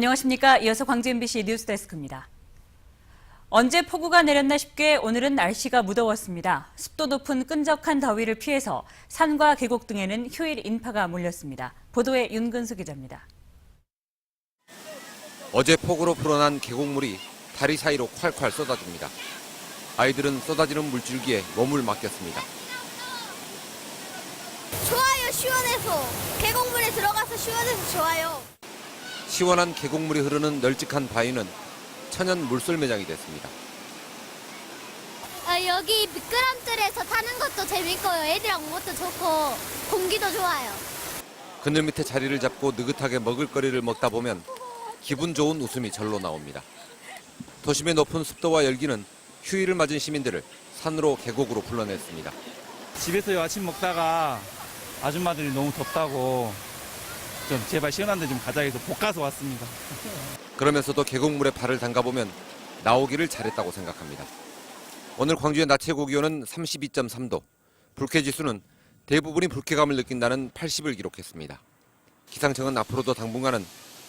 안녕하십니까. 이어서 광주 MBC 뉴스데스크입니다. 언제 폭우가 내렸나 싶게 오늘은 날씨가 무더웠습니다. 습도 높은 끈적한 더위를 피해서 산과 계곡 등에는 휴일 인파가 몰렸습니다. 보도에 윤근수 기자입니다. 어제 폭우로 불어난 계곡물이 다리 사이로 콸콸 쏟아집니다. 아이들은 쏟아지는 물줄기에 몸을 맡겼습니다. 좋아요, 시원해서. 계곡물에 들어가서 시원해서 좋아요. 시원한 계곡물이 흐르는 널찍한 바위는 천연 물솔 매장이 됐습니다. 여기 미끄럼틀에서 타는 것도 재밌고요. 애들이랑 온 것도 좋고 공기도 좋아요. 그늘 밑에 자리를 잡고 느긋하게 먹을거리를 먹다 보면 기분 좋은 웃음이 절로 나옵니다. 도심의 높은 습도와 열기는 휴일을 맞은 시민들을 산으로 계곡으로 불러냈습니다. 집에서 아침 먹다가 아줌마들이 너무 덥다고 좀 제발 시원한 데 좀 가자 해서 볶아서 왔습니다. 그러면서도 계곡물에 발을 담가보면 나오기를 잘했다고 생각합니다. 오늘 광주의 낮 최고 기온은 32.3도, 불쾌지수는 대부분이 불쾌감을 느낀다는 80을 기록했습니다. 기상청은 앞으로도 당분간은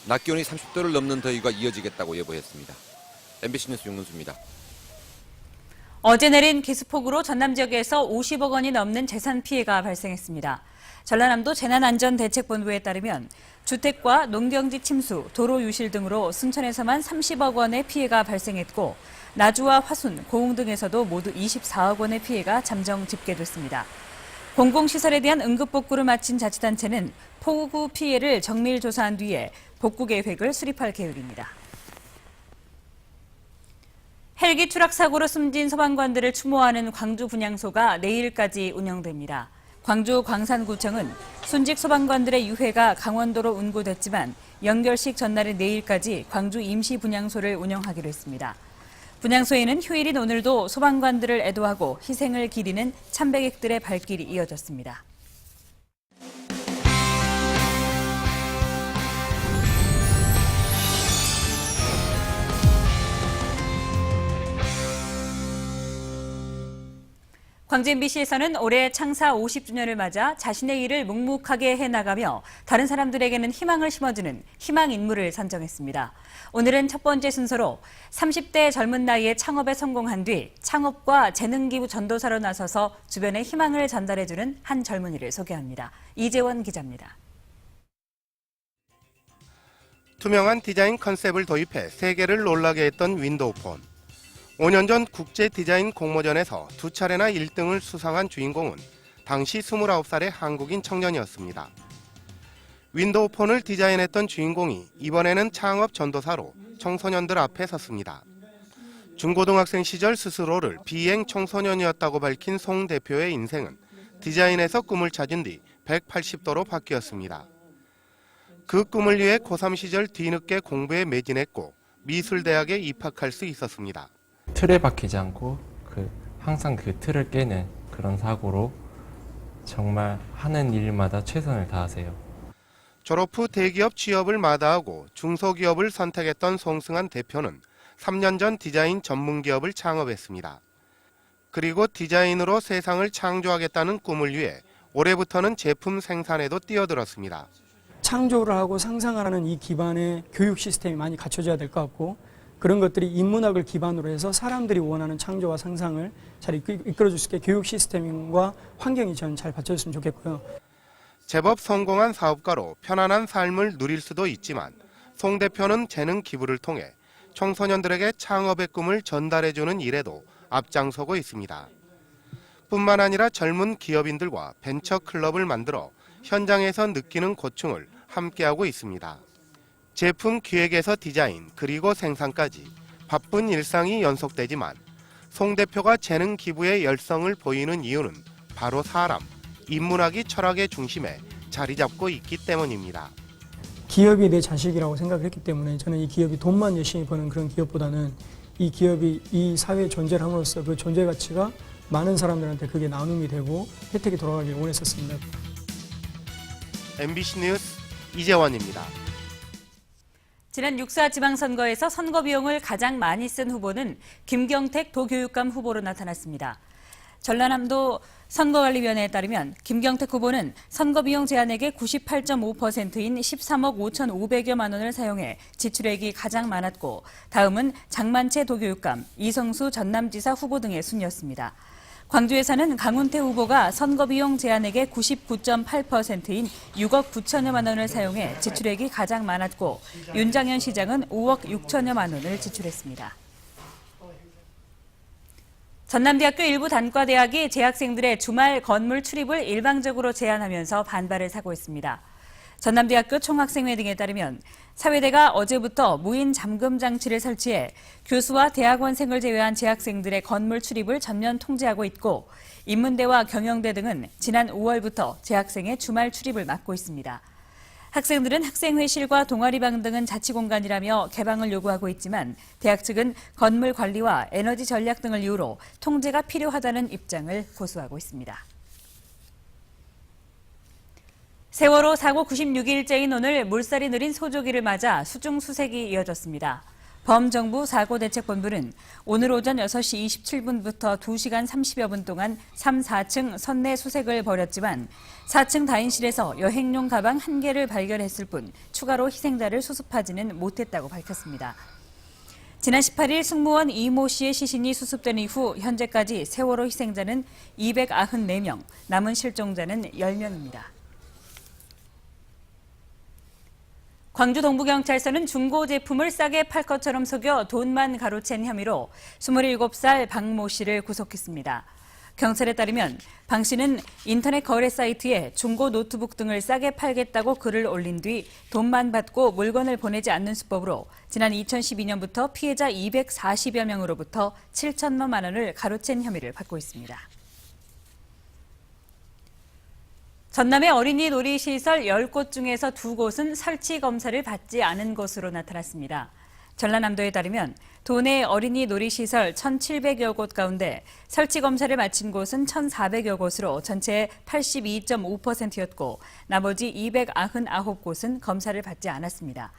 낮 기온이 30도를 넘는 더위가 이어지겠다고 예보했습니다. MBC 뉴스 윤근수입니다. 어제 내린 기습폭우로 전남 지역에서 50억 원이 넘는 재산 피해가 발생했습니다. 전라남도 재난안전대책본부에 따르면 주택과 농경지 침수, 도로 유실 등으로 순천에서만 30억 원의 피해가 발생했고 나주와 화순, 고흥 등에서도 모두 24억 원의 피해가 잠정 집계됐습니다. 공공시설에 대한 응급복구를 마친 자치단체는 폭우 피해를 정밀 조사한 뒤에 복구 계획을 수립할 계획입니다. 헬기 추락 사고로 숨진 소방관들을 추모하는 광주 분향소가 내일까지 운영됩니다. 광주 광산구청은 순직 소방관들의 유해가 강원도로 운구됐지만 연결식 전날인 내일까지 광주 임시 분향소를 운영하기로 했습니다. 분향소에는 휴일인 오늘도 소방관들을 애도하고 희생을 기리는 참배객들의 발길이 이어졌습니다. 광주 MBC에서는 올해 창사 50주년을 맞아 자신의 일을 묵묵하게 해나가며 다른 사람들에게는 희망을 심어주는 희망 인물을 선정했습니다. 오늘은 첫 번째 순서로 30대 젊은 나이에 창업에 성공한 뒤 창업과 재능기부 전도사로 나서서 주변에 희망을 전달해주는 한 젊은이를 소개합니다. 이재원 기자입니다. 투명한 디자인 컨셉을 도입해 세계를 놀라게 했던 윈도우 폰. 5년 전 국제 디자인 공모전에서 두 차례나 1등을 수상한 주인공은 당시 29살의 한국인 청년이었습니다. 윈도우 폰을 디자인했던 주인공이 이번에는 창업 전도사로 청소년들 앞에 섰습니다. 중고등학생 시절 스스로를 비행 청소년이었다고 밝힌 송 대표의 인생은 디자인에서 꿈을 찾은 뒤 180도로 바뀌었습니다. 그 꿈을 위해 고3 시절 뒤늦게 공부에 매진했고 미술대학에 입학할 수 있었습니다. 틀에 박히지 않고 항상 그 틀을 깨는 그런 사고로 정말 하는 일마다 최선을 다하세요. 졸업 후 대기업 취업을 마다하고 중소기업을 선택했던 송승한 대표는 3년 전 디자인 전문 기업을 창업했습니다. 그리고 디자인으로 세상을 창조하겠다는 꿈을 위해 올해부터는 제품 생산에도 뛰어들었습니다. 창조를 하고 상상을 하는 이 기반의 교육 시스템이 많이 갖춰져야 될 것 같고 그런 것들이 인문학을 기반으로 해서 사람들이 원하는 창조와 상상을 잘 이끌어줄 수 있게 교육 시스템과 환경이 저는 잘 받쳐졌으면 좋겠고요. 제법 성공한 사업가로 편안한 삶을 누릴 수도 있지만 송 대표는 재능 기부를 통해 청소년들에게 창업의 꿈을 전달해주는 일에도 앞장서고 있습니다. 뿐만 아니라 젊은 기업인들과 벤처 클럽을 만들어 현장에서 느끼는 고충을 함께하고 있습니다. 제품 기획에서 디자인 그리고 생산까지 바쁜 일상이 연속되지만 송 대표가 재능 기부에 열성을 보이는 이유는 바로 사람, 인문학이 철학의 중심에 자리 잡고 있기 때문입니다. 기업이 내 자식이라고 생각을 했기 때문에 저는 이 기업이 돈만 열심히 버는 그런 기업보다는 이 기업이 이 사회에 존재를 함으로써 그 존재 가치가 많은 사람들한테 그게 나눔이 되고 혜택이 돌아가길 원했었습니다. MBC 뉴스 이재원입니다. 지난 6.4 지방선거에서 선거 비용을 가장 많이 쓴 후보는 김경택 도교육감 후보로 나타났습니다. 전라남도 선거관리위원회에 따르면 김경택 후보는 선거비용 제한액의 98.5%인 13억 5,500여만 원을 사용해 지출액이 가장 많았고 다음은 장만채 도교육감, 이성수 전남지사 후보 등의 순이었습니다. 광주에서는 강훈태 후보가 선거비용 제한액의 99.8%인 6억 9천여만 원을 사용해 지출액이 가장 많았고 윤장현 시장은 5억 6천여만 원을 지출했습니다. 전남대학교 일부 단과대학이 재학생들의 주말 건물 출입을 일방적으로 제한하면서 반발을 사고 있습니다. 전남대학교 총학생회 등에 따르면 사회대가 어제부터 무인 잠금 장치를 설치해 교수와 대학원생을 제외한 재학생들의 건물 출입을 전면 통제하고 있고 인문대와 경영대 등은 지난 5월부터 재학생의 주말 출입을 막고 있습니다. 학생들은 학생회실과 동아리방 등은 자치공간이라며 개방을 요구하고 있지만 대학 측은 건물 관리와 에너지 전략 등을 이유로 통제가 필요하다는 입장을 고수하고 있습니다. 세월호 사고 96일째인 오늘 물살이 느린 소조기를 맞아 수중 수색이 이어졌습니다. 범정부 사고대책본부는 오늘 오전 6시 27분부터 2시간 30여 분 동안 3, 4층 선내 수색을 벌였지만 4층 다인실에서 여행용 가방 1개를 발견했을 뿐 추가로 희생자를 수습하지는 못했다고 밝혔습니다. 지난 18일 승무원 이모 씨의 시신이 수습된 이후 현재까지 세월호 희생자는 294명, 남은 실종자는 10명입니다. 광주 동부경찰서는 중고 제품을 싸게 팔 것처럼 속여 돈만 가로챈 혐의로 27살 박 모 씨를 구속했습니다. 경찰에 따르면 방 씨는 인터넷 거래 사이트에 중고 노트북 등을 싸게 팔겠다고 글을 올린 뒤 돈만 받고 물건을 보내지 않는 수법으로 지난 2012년부터 피해자 240여 명으로부터 7천만 원을 가로챈 혐의를 받고 있습니다. 전남의 어린이 놀이시설 10곳 중에서 2곳은 설치 검사를 받지 않은 것으로 나타났습니다. 전라남도에 따르면 도내 어린이 놀이시설 1,700여 곳 가운데 설치 검사를 마친 곳은 1,400여 곳으로 전체의 82.5%였고 나머지 299곳은 검사를 받지 않았습니다.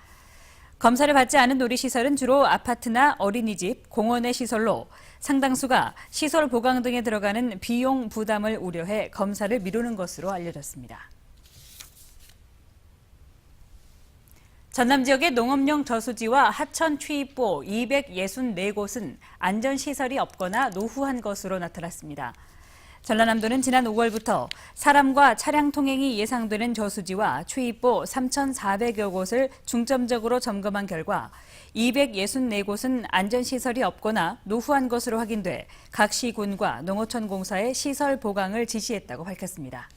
검사를 받지 않은 놀이시설은 주로 아파트나 어린이집, 공원의 시설로 상당수가 시설 보강 등에 들어가는 비용 부담을 우려해 검사를 미루는 것으로 알려졌습니다. 전남 지역의 농업용 저수지와 하천 취입보 264곳은 안전시설이 없거나 노후한 것으로 나타났습니다. 전라남도는 지난 5월부터 사람과 차량 통행이 예상되는 저수지와 취입보 3,400여 곳을 중점적으로 점검한 결과 264곳은 안전시설이 없거나 노후한 것으로 확인돼 각 시군과 농어촌 공사에 시설 보강을 지시했다고 밝혔습니다.